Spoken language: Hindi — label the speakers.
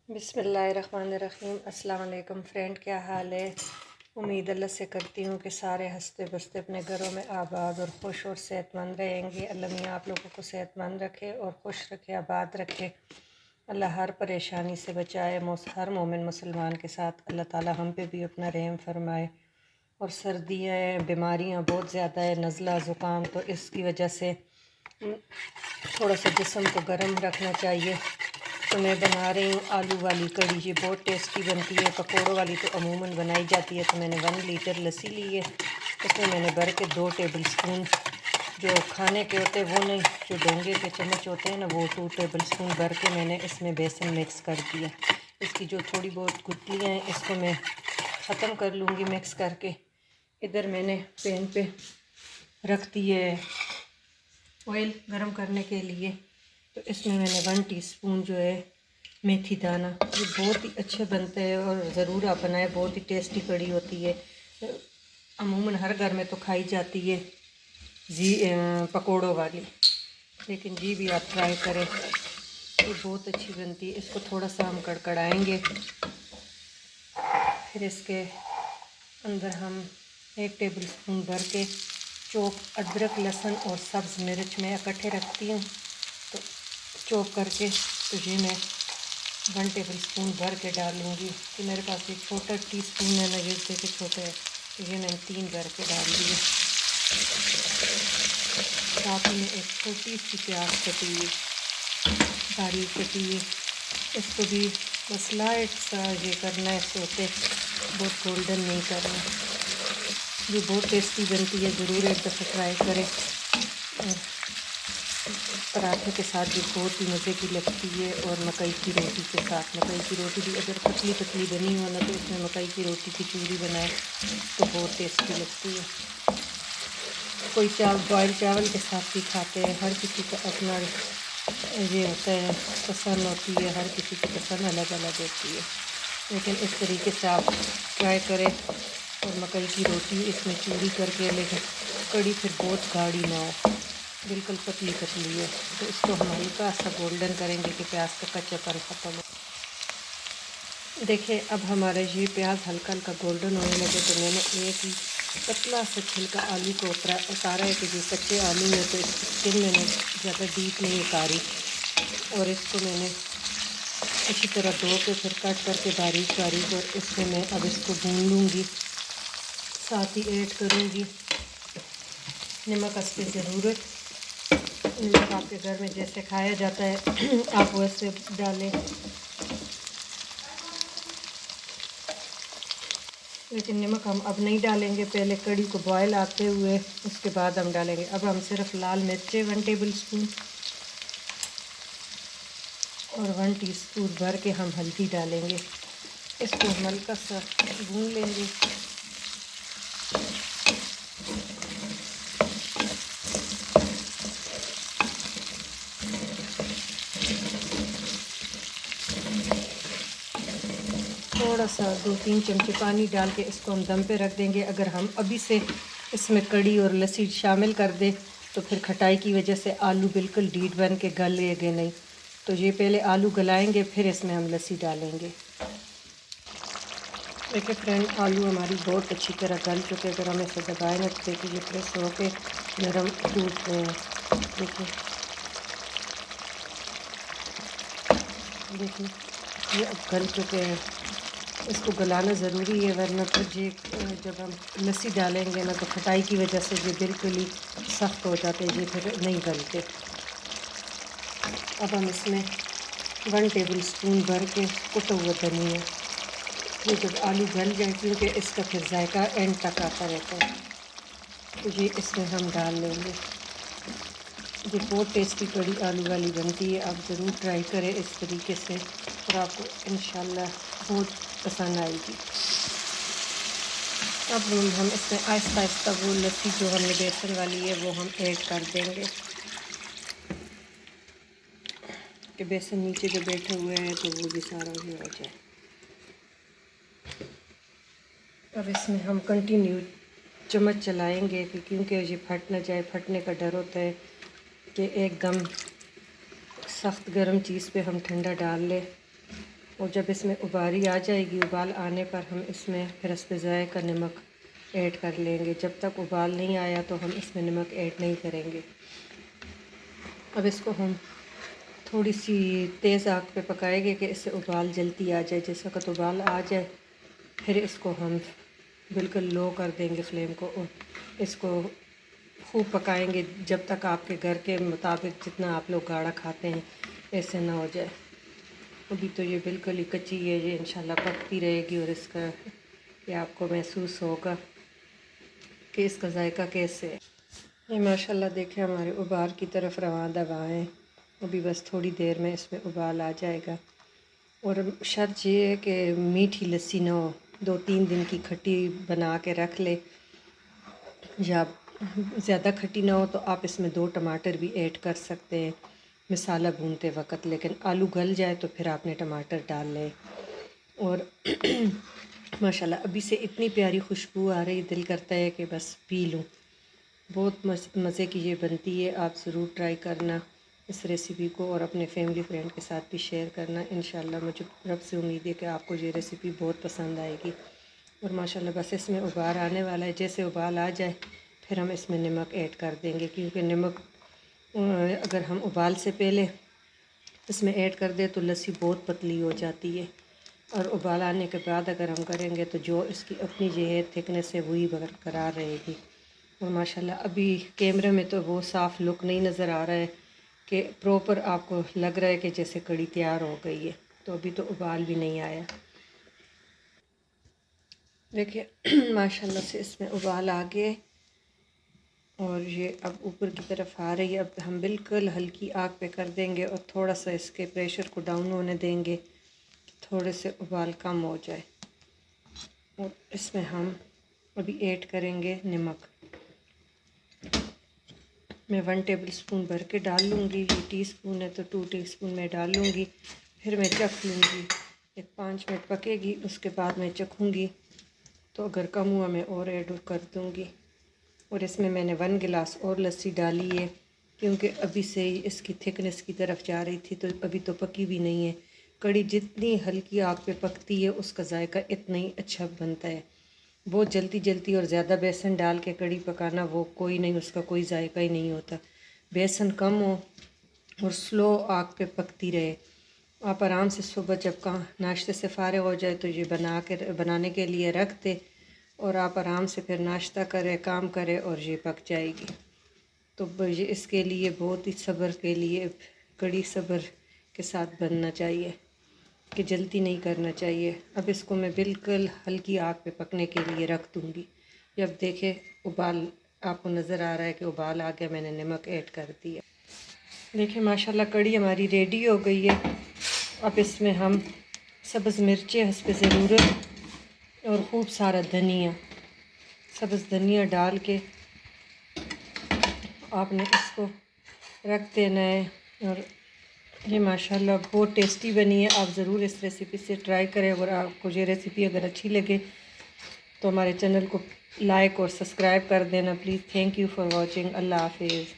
Speaker 1: बिस्मिल्लाहिर्रहमानिर्रहीम। अस्सलाम वालेकुम फ्रेंड, क्या हाल है। उम्मीद अल्लाह से करती हूँ कि सारे हंसते बसते अपने घरों में आबाद और खुश और सेहतमंद रहेंगे। अल्लाह मियाँ आप लोगों को सेहतमंद रखे और खुश रखे, आबाद रखे। अल्लाह हर परेशानी से बचाए। हर मोमिन मुसलमान के साथ अल्लाह ताला हम पे भी अपना रहम फरमाए। और सर्दियाँ बीमारियाँ बहुत ज़्यादा है, नज़ला ज़ुकाम, तो इसकी वजह से थोड़ा सा जिस्म को गर्म रखना चाहिए। तो मैं बना रही हूँ आलू वाली कढ़ी। ये बहुत टेस्टी बनती है। पकौड़ों वाली तो अमूमन बनाई जाती है। तो मैंने 1 लीटर लस्सी ली है, उसमें मैंने भर के 2 टेबल स्पून, जो खाने के होते हैं वो नहीं, जो डोंगे के चम्मच होते हैं ना, वो 2 टेबल स्पून भर के मैंने इसमें बेसन मिक्स कर दिया। इसकी जो थोड़ी बहुत गुठलियाँ हैं इसको मैं ख़त्म कर लूँगी मिक्स करके। इधर मैंने पैन पे रख दी है ऑयल गरम करने के लिए। तो इसमें मैंने 1 टीस्पून जो है मेथी दाना, ये बहुत ही अच्छे बनते हैं और ज़रूर आप बनाएं, बहुत ही टेस्टी कढ़ी होती है। अमूमन हर घर में तो खाई जाती है पकोड़ों वाली, लेकिन जी भी आप ट्राई करें, ये बहुत अच्छी बनती है। इसको थोड़ा सा हम कड़कड़ाएंगे, फिर इसके अंदर हम 1 टेबल स्पून भर के चॉप अदरक, लहसुन और सब्ज़ मिर्च में इकट्ठे रखती हूँ, तो चॉप करके तो ये मैं 1 टेबल स्पून भर के डालूँगी। कि मेरे पास एक छोटा टीस्पून है ना, ये देखिए छोटा है, तो ये मैंने 3 भर के डाल दिए। साथ में एक छोटी सी प्याज कटी हुई, बारीक कटी हुई, इसको भी बस लाइट सा ये करना है, सोते बहुत गोल्डन नहीं करना। ये बहुत टेस्टी बनती है, ज़रूर एक दफ़ा ट्राई करें। और पराठे के साथ भी बहुत ही मज़े की लगती है, और मकई की रोटी के साथ। मकई की रोटी भी अगर पतली पतली बनी हो ना, तो इसमें मकई की रोटी की चूरी बनाए तो बहुत टेस्टी लगती है। कोई बॉयल चावल के साथ भी खाते हैं। हर किसी का अपना ये होता है, पसंद होती है, हर किसी की पसंद अलग अलग होती है। लेकिन इस तरीके से आप ट्राई करें। और मकई की रोटी इसमें चूरी करके, लेकिन कढ़ी फिर बहुत गाढ़ी ना हो, बिल्कुल पतली पतली है। तो इसको हम हल्का सा गोल्डन करेंगे कि प्याज का कच्चापन ख़त्म हो। देखिए अब हमारा ये प्याज हल्का हल्का गोल्डन होने लगे, तो मैंने एक ही पतला सा छिलका आलू को उतारा है कि जो कच्चे आलू है, तो इसकी स्किन मैंने ज़्यादा डीप नहीं उतारी, और इसको मैंने अच्छी तरह धो के फिर कट करके बारीक बारीक, और इसमें मैं अब इसको भून लूँगी। साथ ही ऐड करूँगी नमक अस्ते ज़रूरत। नमक आपके घर में जैसे खाया जाता है आप वैसे डालें, लेकिन नमक हम अब नहीं डालेंगे, पहले कढ़ी को बॉयल आते हुए उसके बाद हम डालेंगे। अब हम सिर्फ लाल मिर्चें 1 टेबल स्पून और 1 टीस्पून भर के हम हल्दी डालेंगे। इसको हम हल्का सा भून लेंगे। थोड़ा सा 2-3 चमचे पानी डाल के इसको हम दम पे रख देंगे। अगर हम अभी से इसमें कढ़ी और लस्सी शामिल कर दें तो फिर खटाई की वजह से आलू बिल्कुल डीट बन के गलेंगे नहीं। तो ये पहले आलू गलाएंगे, फिर इसमें हम लस्सी डालेंगे। देखिए फ्रेंड, आलू हमारी बहुत अच्छी तरह गल चुके। अगर हम इसे दबाएँ ना, तो देखिए ये प्रेस हो के नरम टूट रहे हैं। देखिए देखिए ये अब गल चुके हैं। इसको गलाना ज़रूरी है, वरना फिर ये जब हम लस्सी डालेंगे ना, तो खटाई की वजह से ये बिल्कुल ही सख्त हो जाते हैं, ये फिर नहीं गलते। अब हम इसमें 1 टेबल स्पून भर के कुटा हुआ धनिया, ये जब आलू गल जाए, क्योंकि इसका फिर जायका एंड तक आता रहता है, तो ये इसमें हम डाल लेंगे। ये बहुत टेस्टी कढ़ी आलू वाली बनती है। आप ज़रूर ट्राई करें इस तरीके से, और आपको इंशाल्लाह बहुत पसंद आएगी। अब हम इसमें आहिस्ता आहिस्ता वो लस्सी जो हमने बेसन वाली है वो हम ऐड कर देंगे, कि बेसन नीचे जो बैठे हुए हैं तो वो भी सारा ही हो जाए। अब इसमें हम कंटिन्यू चम्मच चलाएंगे, क्योंकि ये फट ना जाए। फटने का डर होता है कि एकदम सख्त गर्म चीज़ पे हम ठंडा डाल लें, और जब इसमें उबारी आ जाएगी, उबाल आने पर हम इसमें फिर इसमें ज़ायका नमक ऐड कर लेंगे। जब तक उबाल नहीं आया तो हम इसमें नमक ऐड नहीं करेंगे। अब इसको हम थोड़ी सी तेज़ आग पे पकाएंगे कि इससे उबाल जल्दी आ जाए। जिस वक्त उबाल आ जाए फिर इसको हम बिल्कुल लो कर देंगे फ्लेम को और इसको खूब पकाएंगे जब तक आपके घर के मुताबिक जितना आप लोग गाढ़ा खाते हैं ऐसे ना हो जाए। अभी तो ये बिल्कुल ही कच्ची है, ये इंशाल्लाह पकती रहेगी और इसका ये आपको महसूस होगा कि इसका जायका कैसे है। ये माशाल्लाह देखें हमारे उबाल की तरफ रवां दवा है। अभी बस थोड़ी देर में इसमें उबाल आ जाएगा। और शर्त ये है कि मीठी लस्सी ना हो, 2-3 दिन की खट्टी बना के रख ले, या ज़्यादा खट्टी ना हो तो आप इसमें 2 टमाटर भी ऐड कर सकते हैं मसाला भूनते वक्त। लेकिन आलू गल जाए तो फिर आपने टमाटर डाल लें। और माशाल्लाह अभी से इतनी प्यारी खुशबू आ रही, दिल करता है कि बस पी लूँ। बहुत मज़े की ये बनती है, आप ज़रूर ट्राई करना इस रेसिपी को और अपने फैमिली फ्रेंड के साथ भी शेयर करना। इंशाल्लाह मुझे रब से उम्मीद है कि आपको ये रेसिपी बहुत पसंद आएगी। और माशाल्लाह बस इसमें उबाल आने वाला है, जैसे उबाल आ जाए फिर हम इसमें नमक ऐड कर देंगे, क्योंकि नमक अगर हम उबाल से पहले इसमें ऐड कर दें तो लस्सी बहुत पतली हो जाती है, और उबाल आने के बाद अगर हम करेंगे तो जो इसकी अपनी जो है थिकनेस है वही बरकरार रहेगी। और माशाल्लाह अभी कैमरे में तो वो साफ़ लुक नहीं नज़र आ रहा है कि प्रॉपर आपको लग रहा है कि जैसे कड़ी तैयार हो गई है, तो अभी तो उबाल भी नहीं आया। देखिए माशाल्लाह से इसमें उबाल आ गए और ये अब ऊपर की तरफ आ रही है। अब हम बिल्कुल हल्की आग पे कर देंगे और थोड़ा सा इसके प्रेशर को डाउन होने देंगे, थोड़े से उबाल कम हो जाए। और इसमें हम अभी ऐड करेंगे नमक। मैं 1 टेबल स्पून भर के डाल लूँगी, ये टीस्पून है तो 2 टीस्पून मैं डाल लूँगी। फिर मैं चख लूँगी, एक 5 मिनट पकेगी, उसके बाद मैं चखूँगी, तो अगर कम हुआ मैं और ऐड कर दूँगी। और इसमें मैंने 1 गिलास और लस्सी डाली है, क्योंकि अभी से ही इसकी थिकनेस की तरफ जा रही थी, तो अभी तो पकी भी नहीं है। कड़ी जितनी हल्की आग पे पकती है उसका जायका इतना ही अच्छा बनता है। बहुत जल्दी जल्दी और ज़्यादा बेसन डाल के कड़ी पकाना वो कोई नहीं, उसका कोई जायका ही नहीं होता। बेसन कम हो और स्लो आग पे पकती रहे। आप आराम से सुबह जब कहाँ नाश्ते से फारिग हो जाए तो ये बनाने के लिए रख दे और आप आराम से फिर नाश्ता करें, काम करें और ये पक जाएगी। तो ये इसके लिए बहुत ही सब्र के लिए, कड़ी सब्र के साथ बनना चाहिए कि जल्दी नहीं करना चाहिए। अब इसको मैं बिल्कुल हल्की आग पे पकने के लिए रख दूँगी। जब देखें उबाल आपको नज़र आ रहा है कि उबाल आ गया, मैंने नमक ऐड कर दिया। देखिए माशाल्लाह कड़ी हमारी रेडी हो गई है। अब इसमें हम सब्ज़ मिर्चें हस्बे ज़रूरत और खूब सारा धनिया, सब्ज़ धनिया डाल के आपने इसको रख देना है। और ये माशाल्लाह बहुत टेस्टी बनी है। आप ज़रूर इस रेसिपी से ट्राई करें। अगर आपको ये रेसिपी अगर अच्छी लगे तो हमारे चैनल को लाइक और सब्सक्राइब कर देना please. Thank you for watching. अल्लाह हाफिज़।